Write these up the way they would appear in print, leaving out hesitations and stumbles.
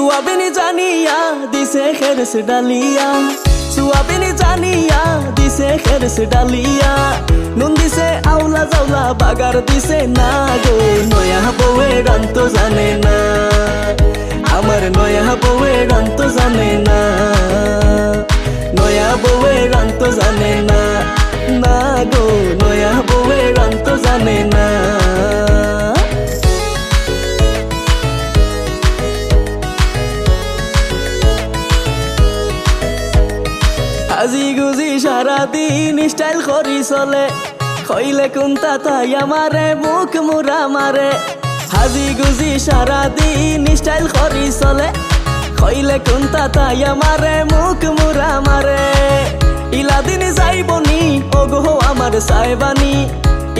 सुआबिनी जानिया दिसे खेर से डालिया सुआबिनी जानिया दिसे खेर से डालिया नुन दिसे आउला जाउला बागार दिसे ना गो नया बउए गान तो जाने ना आमार नया बउए गान तो जाने ना नया बउए गान तो जाने ना ना गो नया बउए गान तो जाने ना আজি গুজি সারা দিন স্টাইল করি চলে কইলে কোনটা তাই আমারে মুখ মুরা মারে হাজি গুজি সারা দিন স্টাইল করি চলে কইলে কোনটা তাই আমারে মুখ মুরা মারে ইলা দিন যাইবনি ওগো আমার সাইবানি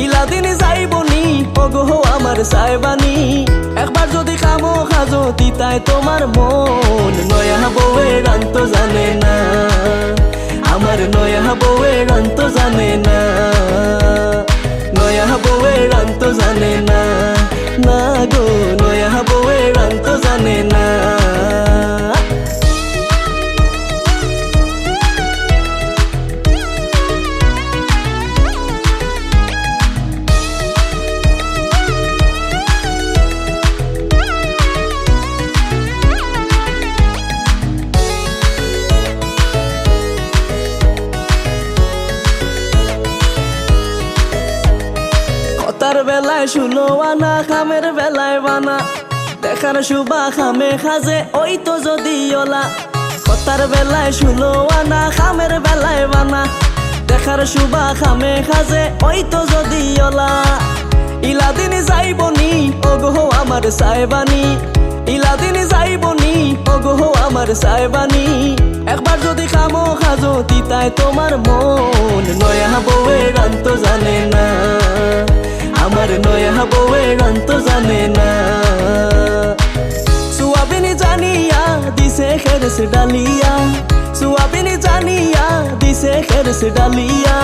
ইলা দিন যাইবনি ওগো আমার সাইবানি একবার যদি খামো খাজো দিতাই তোমার মন নয়া বউয়ে গান তো জানে না আমার নয়া বউয়ে গান তো জানে না নয়া বউয়ে গান তো জানে না না গো নয়া বউয়ে গান তো জানে না তার বেলায় শুলো আনা খামের বেলায় বানা দেখার শুবা খামে খাজে ওই তো যদি ওলা কথার বেলায় শুলো আনা খামের বেলায় বানা দেখার শুবা খামে খাজে ওই তো যদি ওলা ইলা দিন যাইবনি ওগো আমার সাইবানি ইলা দিন যাইবনি ওগো আমার সাইবানি একবার যদি খামো খাজো তিতাই তোমার মন নয়া বউয়ে গান তো জানে না আমার নয়া বউয়ে গান তো জানে না সুআবিনি জানিয়া দিছে খের সে ডালিয়া সুআবিনি জানিয়া দিছে খের সে ডালিয়া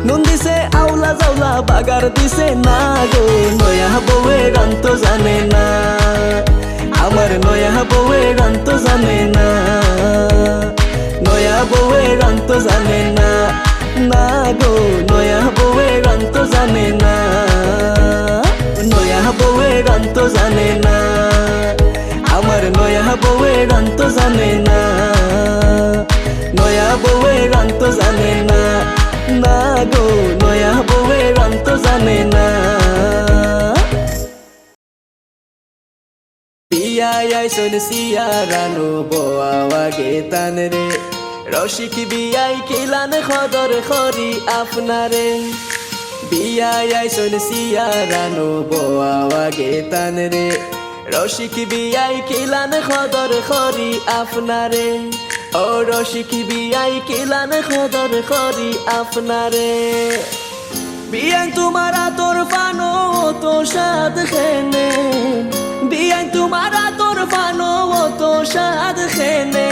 নুন দিছে আউলা জাউলা বাগার দিছে না গো নয়া বউয়ে গান তো জানে না আমার নয়া বউয়ে গান তো জানে না নয়া বউয়ে গান তো জানে না না গো নয়া বউয়ে গান তো জানে না নয়া বউয়ে গান তো জানে না আমার নয়া বউয়ে গান তো জানে না নয়া বউয়ে গান তো জানে না না গো নয়া বউয়ে গান তো জানে না বিয়াই শোন সিয়ারানো বোয়া গে তান রে রসিক বিয়াই কিলান খদর খরি আপনারে বিয়াই শোন সিয়ারানো বোয়া গে তান রে রসিক বিয়াই কিলান খদর খরি আপনারে ও রসিক বিয়াই কিলান খদর খরি আপনারে বিয়াই তোমারা তোর ফানো তো সাদ খেনে বিয়াই তোমারা তোর ফানো তো সাদ খেনে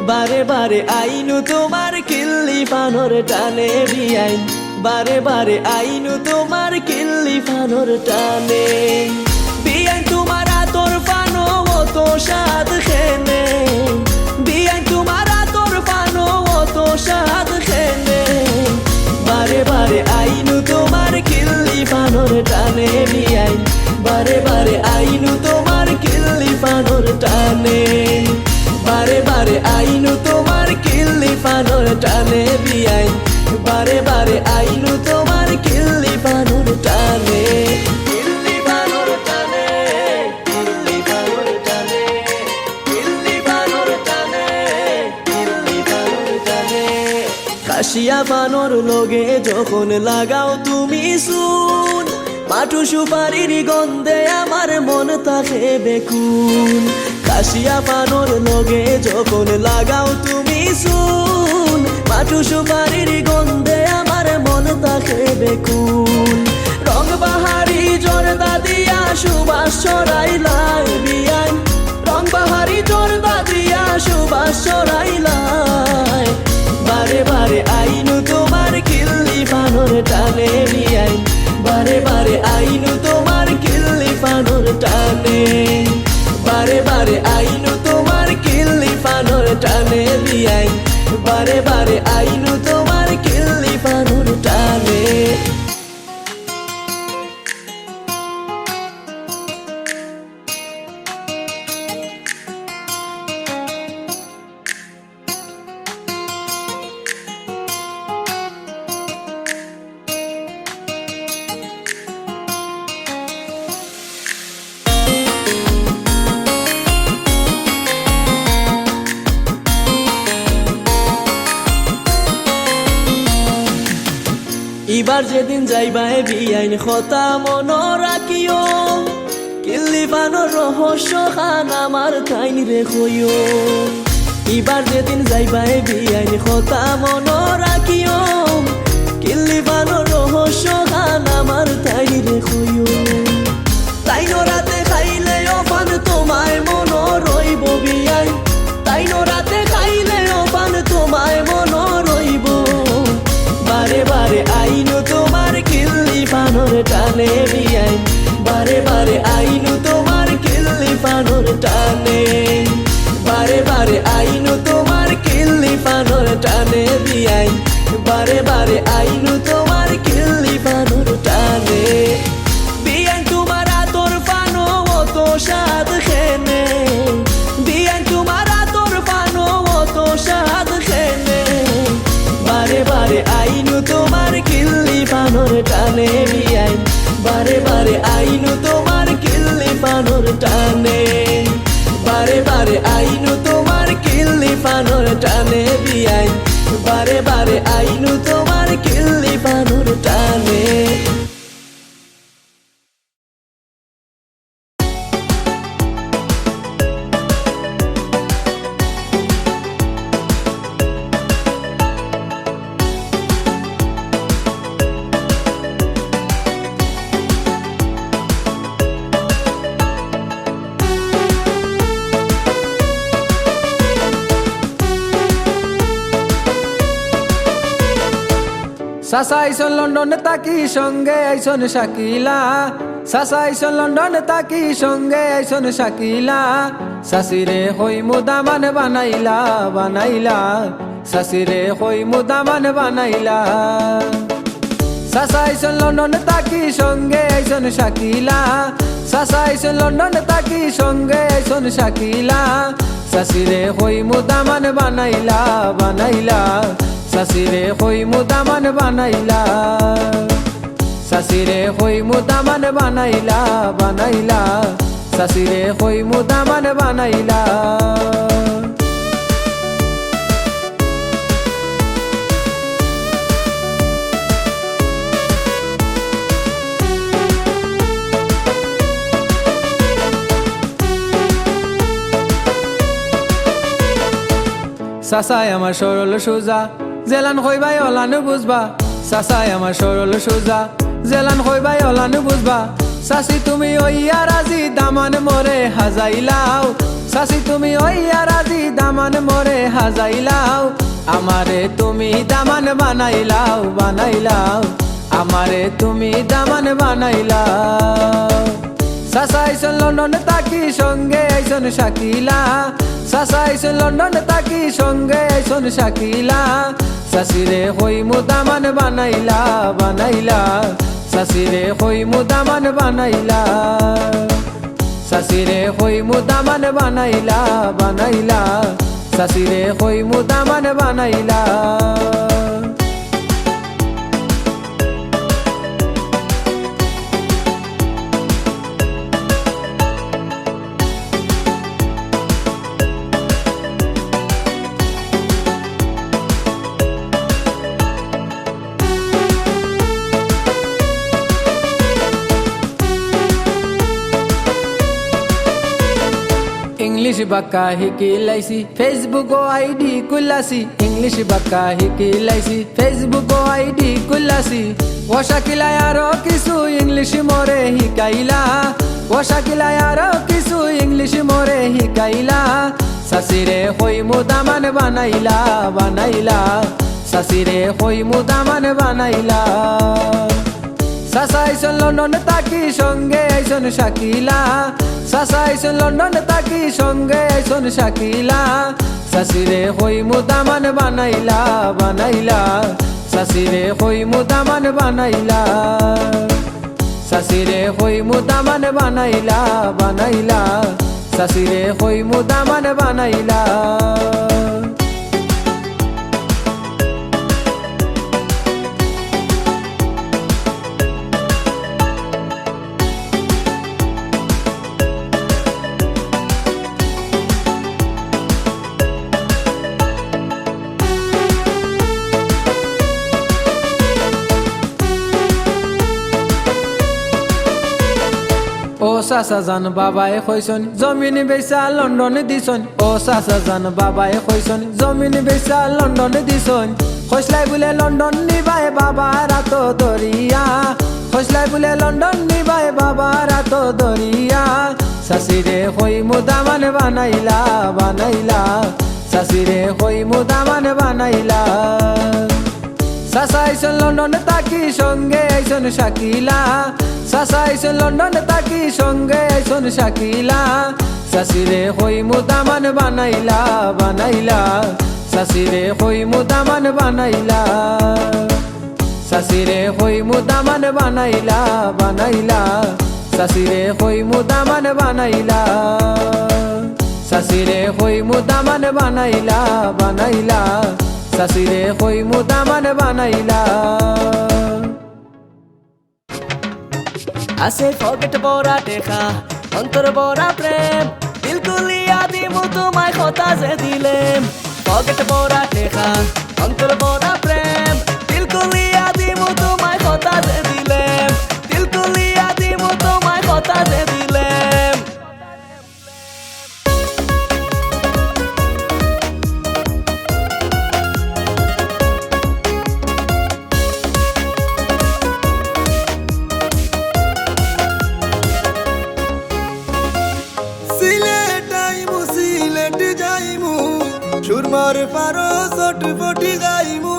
বারে বারে আইনু তোমার কিল্লি ফানোর টানে বিয়াই বারে বারে আইনু তোমার কিল্লি ফানোর টানে বিয়াই তোমারা তোর ফানো তো সাদ খেনে বিয়াই তোমারা তোর ফানো তো সাদ খেনে বারে বারে আইনু তোমার কিল্লি ফানোর টানে বিয়াই বারে বারে আইনু তোমার কিল্লি ফানোর টানে বারে বারে আইনু তোমার কিল্লি ফানোর টানে বিয়াই বারে বারে আইনু তোমার কিল্লি ফানোর টানে কিল্লি ফানোর টানে কিল্লি ফানোর টানে কিল্লি ফানোর টানে কিল্লি ফানোর টানে কাশিয়া ফানোর লগে যখন লাগাও তুমি শুন মাটু সুপারির গন্ধে আমার মন থাকে বেকুন কাশিয়া পানোর লগে যখন লাগাও তুমি শুন মাটু সুপারির গন্ধে আমার মন থাকে বেকুন রং বাহারি জর্দা দিয়া সুবাস ছড়াইলাই বিয়াই রং বাহারি জর্দা দিয়া সুবাস ছড়াইলাই বারে বারে আইনু তোমার কিল্লি পানোর টানে বিয়াই বারে বারে আইনু তোমার কিল্লি পানোর টানে বারে বারে আইনু ইবার যেদিন যাইবাই বিয়াইন কথা মন রাখিও কিল্লি বানোর রহস্য খান আমার তাইন রে কইও ইবার যেদিন যাইবাই বিয়াইন কথা মন রাখিও কিল্লি বানোর রহস্য খান আমার তাইন রে কইও তাই রাতে খাইলে অপান তোমায় মন রইব বিয়াই তাই রাতে খাইলে অপান তোমায় মন রইব বারে বারে আইনু তোমার কিল্লি বানোর টানে বিয়াই বারে বারে আইনু তোমার কিল্লি বানোর টানে বারে বারে আইনু তোমার কিল্লি বানোর টানে বিয়াই বারে বারে আইনু তোমার কিল্লি বানোর টানে বিয়াই তোমার আতর পানো অত স্বাদ খেনে বিয়াই তোমার আতর পানো অত স্বাদ খেনে বারে বারে আইনু তোমার কিল্লি বানোর টানে বিয়াই বারে বারে আইনু তোমার কিল্লি বানোর টানে বারে বারে আইনু তোমার কিল্লি বানোর টানে বিয়াই বারে বারে আইনু তোমার কিল্লি বানোর টানে সাসা আইসন লন্ডনে তাকি সঙ্গে আইসন শাকিলা সাসা আইসন লন্ডনে তাকি সঙ্গে আইসন শাকিলা সাসিরে হই মুদামান বানাইলা বানাইলা সাসিরে হই মুদামান বানাইলা সাসা আইসন লন্ডনে তাকি সঙ্গে আইসন শাকিলা সাসা আইসন লন্ডনে তাকি সঙ্গে আইসন শাকিলা সাসিরে হই মুদামান বানাইলা বানাইলা সাসিরে হই মুদামান বানাইলা সাসিরে হই মুদামান বানাইলা বানাইলা সাসিরে হই মুদামান বানাইলা সাসাই আমার সরল সোজা জেলান কইবাই অলানু বুঝবা সাসাই আমার সরল সোজা জেলান কইবাই অলানু বুঝবা সাসি তুমি ওইয়া রাজি দামান মরে হাজাইলাও সাসি তুমি ওইয়া রাজি দামান মরে হাজাইলাও আমারে তুমি দামান বানাইলাও বানাইলাও আমারে তুমি দামান বানাইলাও সাসা আইসন লন্ডনে তাকি সঙ্গে আইসন শাকিলা সাসা আইসন লন্ডনে তাকি সঙ্গে আইসন শাকিলা সাসিরে হই মুদামান বানাইলা বানাইলা সাসিরে হই মুদামান বানাইলা সাসিরে হই মুদামান বানাইলা বানাইলা সাসিরে হই মুদামান বানাইলা इंग्लिश बक्का हिकिलाइसी फेसबुक आईडी कुलासी इंग्लिश बक्का हिकिलाइसी फेसबुक आईडी कुलासी ओ शाकिला यारो किसु इंग्लिश मोरे हिकाइला ओ शाकिला यारो किसु इंग्लिश मोरे हिकाइला सासिरे होई मुदामान बानाइला बानाइला सासिरे होई मुदामान बानाइला সাসা আইসন লন্ডনে তাকি সঙ্গে আইসন শাকিলা সাসা আইসন লন্ডনে তাকি সঙ্গে আইসন শাকিলা সাসিরে হই মুদামান বানাইলা বানাইলা সাসিরে হই মুদামান বানাইলা সাসিরে হই মুদামান বানাইলা বানাইলা সাসিরে হই মুদামান বানাইলা চাচা জান বাবাই কইছন জমিন বেচা লন্ডনে দিছন ও চাচা জান বাবাই কইছন জমিন বেচা লন্ডনে দিছন খসলাই বলে লন্ডন নিবাই বাবার হাত দরিয়া খসলাই বলে লন্ডন নিবাই বাবার হাত দরিয়া শাশিরে কই মুদামান বানাইলা বানাইলা শাশিরে কই মুদামান বানাইলা চাচা আইসন লন্ডনে তাকি সঙ্গে আইসন শাকিলা চাচা আইসন লন্ডনে তাকি সঙ্গে আইসন শাকিলা শাশিরে কই মুদামান বানাইলা বানাইলা শাশিরে কই মুদামান বানাইলা শাশিরে কই মুদামান বানাইলা বানাইলা শাশিরে কই মুদামান বানাইলা শাশিরে কই মুদামান বানাইলা বানাইলা শাশিরে কই মুদামান বানাইলা আছে পকেট ভরা টেকা অন্তর ভরা প্রেম দিল তুলিয়া দিমু তোমায় কথা যে দিলেম পকেট ভরা টেকা অন্তর ভরা প্রেম দিল তুলিয়া দিমু তোমায় কথা যে দিলেম দিল তুলিয়া দিমু তোমায় কথা যে দিলেম সুরমার পারো চটপটি গাইমু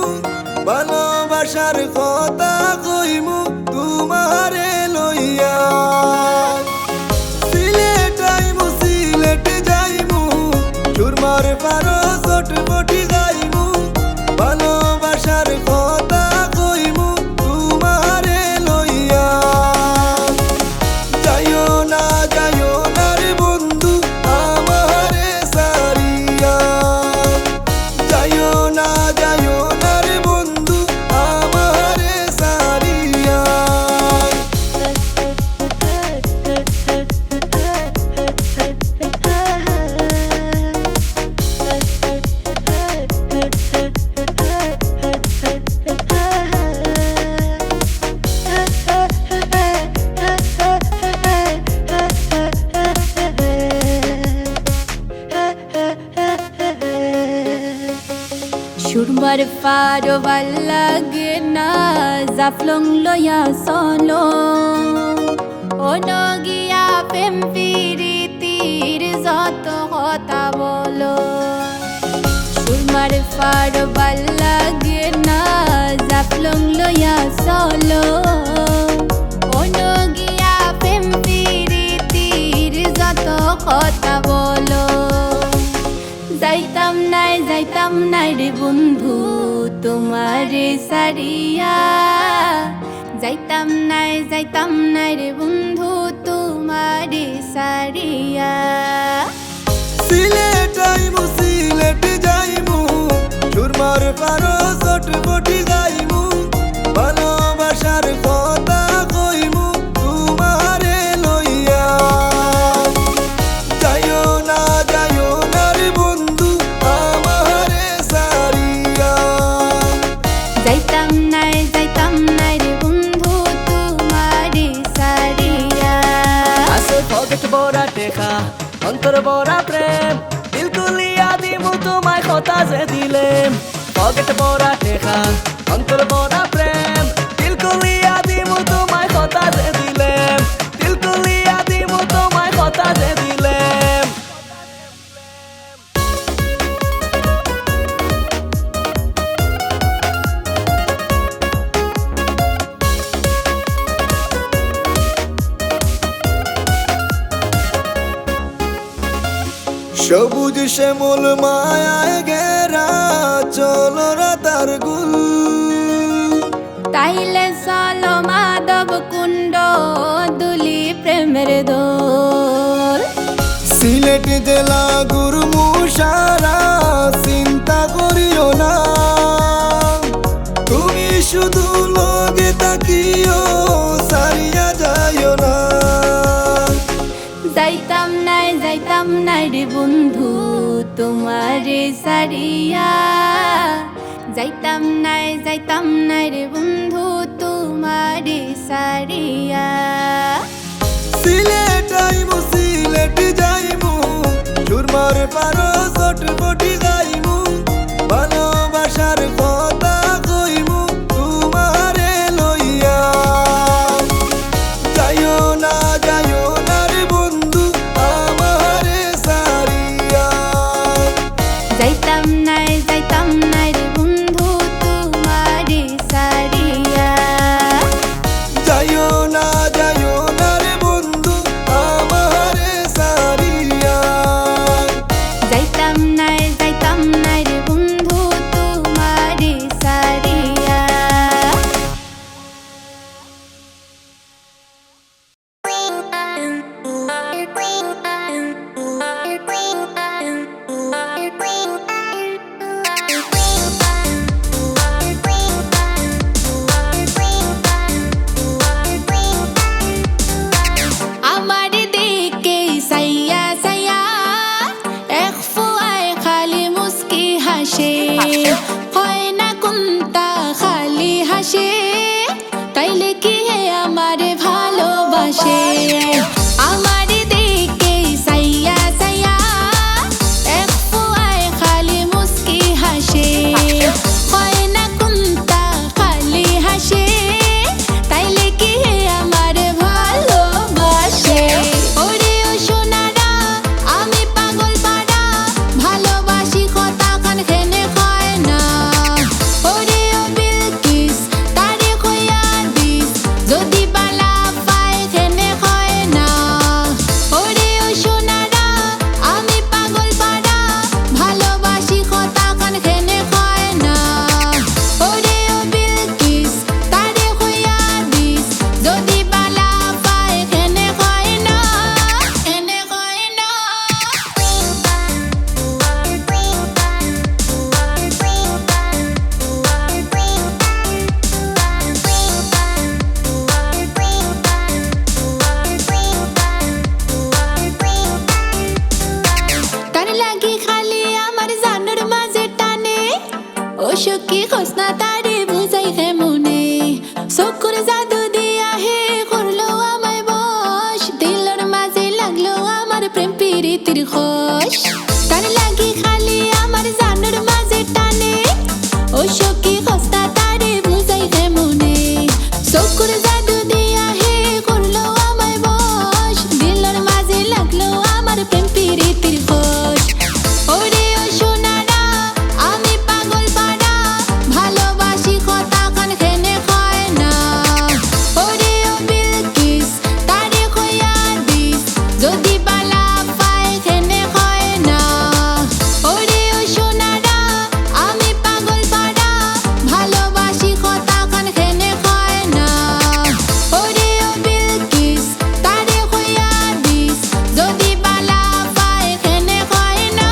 ভালোবাসার কথা কইমু তোমারে লইয়া সিলেট আইমু সিলেট যাইমু সুরমার পারো চটপটি গাইমু ভালোবাসার কথা কইমু তোমারে লইয়া যাইও না রে বন্ধু আমারে সারিয়া যাইও না রে বন্ধু আমারে সারিয়া সুরমার পারো ভাল লাগে না জাফলং লয়া সলো অনগিয়া প্রেম প্রীতির যত কথা বলো সুরমার পারো ভাল লাগে না জাফলং লয়া সলো অনগিয়া প্রেম প্রীতির যত কথা বলো যাইতাম নাই রে বন্ধু তোমারে সারিয়া যাইতাম নাই রে বন্ধু তোমারে সারিয়া সিলেট আইমু সিলেট যাইমু সুরমার পারো চটপটি গাইমু ভালোবাসার কথা কইমু তোমারে লইয়া যাইও না রে বন্ধু আমারে সারিয়া যাইতাম নাই রে বন্ধু তোমারে সারিয়া আছে পকেট ভরা টেকা অন্তর ভরা প্রেম দিল তুলিয়া দিমু তোমায় কথা যে দিলেম পকেট ভরা টেকা অন্তর ভরা প্রেম দিল তুলিয়া দিমু তোমায় কথা যে দিলেম দিল তুলিয়া দিমু তোমায় কথা যে দিলেম সবুজ শ্যামল মায়ায় গেরা চলো রাতার গুল তাইলে চলো মাধব কুণ্ড দুলি প্রেমের দোল সিলেট জেলা গুরমু সারা চিন্তা করিও না তুমি শুধু লগে তাকিও সারিয়া যাইও না যাইতাম নাই রে বন্ধু তোমারে সারিয়া যাইতাম নাই রে বন্ধু তোমারে সারিয়া সিলেট আইমু সিলেট যাইমু সুরমার পারো চটপটি গাইমু ভালোবাসার কথা কইমু তোমারে লইয়া যাইও না রে বন্ধু আমারে সারিয়া যাইতাম নাই রে বন্ধু তোমারে সারিয়া যাইও না রে বন্ধু আমারে সারিয়া যাইতাম নাই রে বন্ধু তোমারে সারিয়া আমার দিকে সাইয়া সাইয়া এক ফুয়ায় খালি মুস্কি হাসে হয় না কোনটা খালি হাসে তাইলে কি হে আমারে ভালোবাসে আমার দিকে সাইয়া সাইয়া এক ফুয়ায় খালি মুস্কি হাসে হয় না কোনটা খালি হাসে তাইলে কি হে আমারে ভালোবাসে ওরে ও সোনারা আমি পাগল পাড়া ভালোবাসি কথা খান খেনে খায় না ওরে ও বিলকিস তারে খয়া দিস যদি বালা পায় খেনে খায় না ওরে ও সোনারা আমি পাগল পাড়া ভালোবাসি কথা খান খেনে খায় না ওরে ও বিলকিস তারে খয়া দিস যদি বালা পায় খেনে খায় না খেনে খায় না তার লাগি খালি আমার জানুর মাঝে টানে ও সখী খোসনা তারে বুঝাই হে মনে চকুর জাদু দিয়া হে করলো আমায় বশ দিলর মাঝে লাগলো আমার প্রেম প্রীতির খোশ তার লাগি খালি আমার জানুর মাঝে টানে ও সখী খোসনা তারে বুঝাই হে মনে চকুর জাদু দিয়া হে করলো আমায় বশ দিলর মাঝে লাগলো আমার প্রেম প্রীতির খোশ ওরে ও সোনারা আমি পাগল পাড়া ভালোবাসি কথা খান খেনে খায় না ওরে ও বিলকিস তারে খয়া দিস যদি বালা পায় খেনে খায় না ওরে ও সোনারা আমি পাগল পাড়া ভালোবাসি কথা খান খেনে খায় না ওরে ও বিলকিস তারে খয়া দিস যদি বালা পায় খেনে খায় না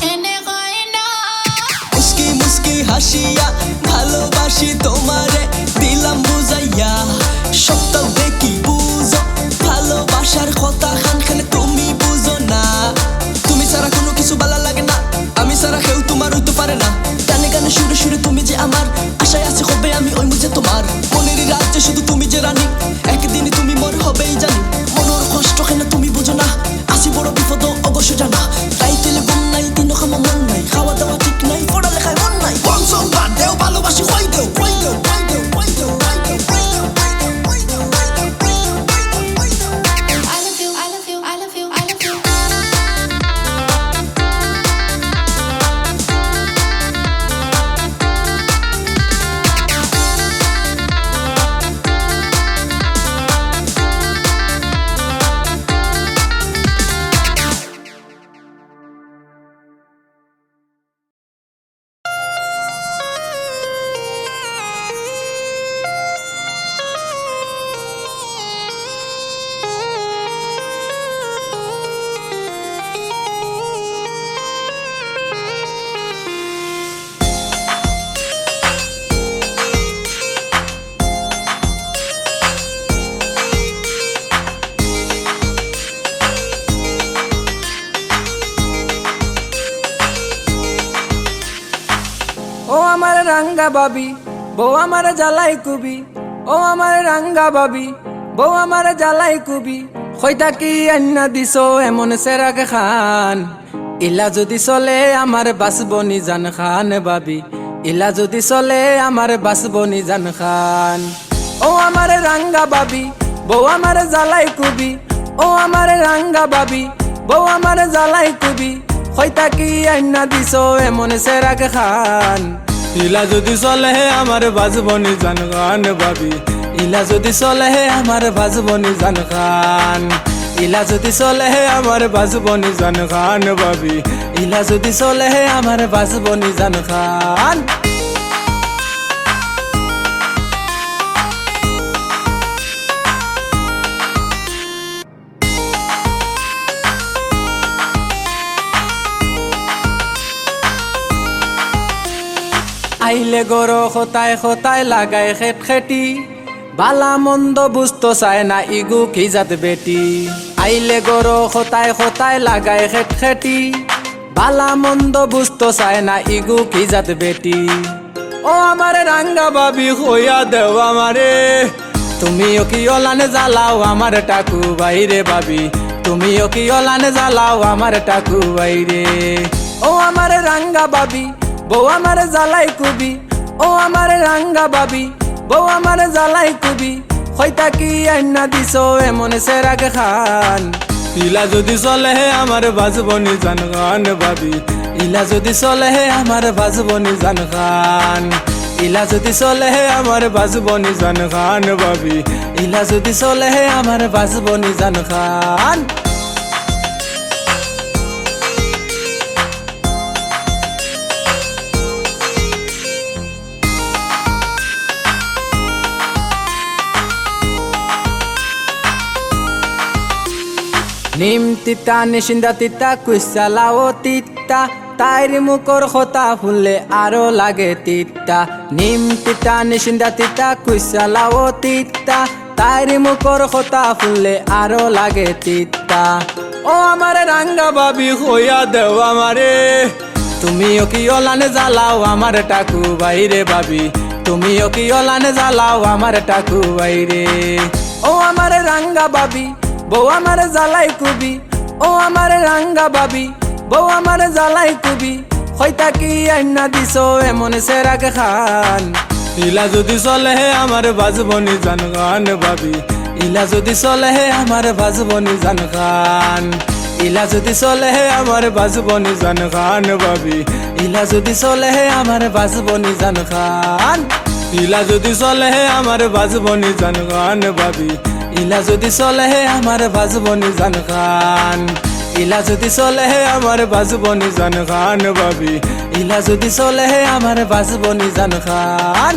খেনে খায় না মুস্কি মুস্কি হাসিয়া ভালোবাসি তোমারে দিলাম বুঝাইয়া সপ্তাহ দেখি বুঝো ভালোবাসার কথা খানখানে তুমি বুঝো না তুমি ছাড়া কোনো কিছু ভালো লাগে না আমি ছাড়া কেউ তোমার হইতে পারে না গানে গানে সুরে সুরে তুমি যে আমার আশায় আছে হবে আমি ওই মুঝে তোমার মনেরই রাজ্যে শুধু তুমি যে রানী একদিনই তুমি মোর হবেই জানি মনের কষ্ট কেন তুমি বুঝো না আসি বড় বিপদ অবশ্য জানা তাই তেলে মন নাই দিন খামা মন নাই খাওয়া দাওয়া ঠিক নাই পড়ালেখায় মন নাই বংশন বাদ দেও ভালোবাসি কই দেও কই দেও কই দেও কই দেও কই দেও কই দেও কই দেও কই দেও কই দেও I love you, I love you, I love you, I love you. আমার রাঙ্গা বাবি বউ আমার জ্বালাই কুবি, ও আমার রাঙ্গা বাবি বউ আমার জ্বালাই কুবি। কইতা কি আন্না দিছো এমন সেরাগ খান ইলা যদি চলে আমার বাসবনি জান খান বাবি ইলা যদি চলে আমার বাসবনি জান খান ও আমার রাঙ্গা বাবি বউ আমার জ্বালাই কুবি ও আমার রাঙ্গা বাবি বউ আমার জ্বালাই কুবি কইতা কি আন্না দিছো এমন সেরাগ খান ইলা যদি চলে আমার বাসবনি জান খান বাবি ইলা যদি চলে আমার বাজবনি জান খান ইলা যদি চলে আমার বাজবনি জান খান বাবি ইলা যদি চলে আমার বাজবনি জান খান আইলে গরো খোতায় খোতায় লাগায় খেট খেটি বালা মন্দ বুঝতো চায় না ইগু কি জাত বেটি আইলে গরো খোতায় খোতায় লাগায় খেট খেটি বালা মন্দ বুঝতো চায় না ইগু কি জাত বেটি ও আমার রাঙ্গা বাবি হইয়া দেও আমারে তুমিও কি অলানে জ্বালাও আমার টাকু বাইরে বাবি তুমিও কি অলানে জ্বালাও আমার টাকু বাইরে ও আমার রাঙ্গা বাবি বউ আমার জ্বালাই কুবি ও আমার রাঙ্গা বাবি বউ আমার জ্বালাই কুবি কইতা কি আন্না দিছো এমন সেরাগ খান ইলা যদি চলে আমার বাজবনি জান খান বাবি ইলা যদি চলে আমার বাজবনি জান খান ইলা যদি চলে আমার বাজবনি জান খান বাবি ইলা যদি চলে আমার বাজবনি জান খান নিম তিতা নিশিন্দা তিতা কুইসালাও তিতা তাইর মুখর খোতা ফুললে আরো লাগে তিতা নিম তিতা নিশিন্দা তিতা কুইসালাও তিতা তাইর মুখর খোতা ফুললে আরো লাগে তিতা ও আমার রাঙ্গা বাবি হইয়া দেও আমারে তুমিও কি অলানে জ্বালাও আমার টাকু বাইরে বাবি তুমিও কি অলানে জ্বালাও আমার টাকু বাইরে ও আমার রাঙ্গা বাবি বউ আমার জ্বালাই কুবি ও আমার রাঙ্গা বাবি বউ আমার জ্বালাই কুবি কইতা কি আন্না দিছো এমন সেরাগ খান ইলা যদি চলে আমার বাজবনি জান খান বাবি ইলা যদি চলে আমার বাজবনি জান খান ইলা যদি চলে আমার বাজবনি জান খান বাবি ইলা যদি চলে আমার বাজবনি জান খান ইলা যদি চলে আমার বাজবনি জান খান বাবি ইলা যদি চলে আমার বাজবনি জান খান ইলা যদি চলে আমার বাজবনি জান খান বাবি ইলা যদি চলে আমার বাজবনি জান খান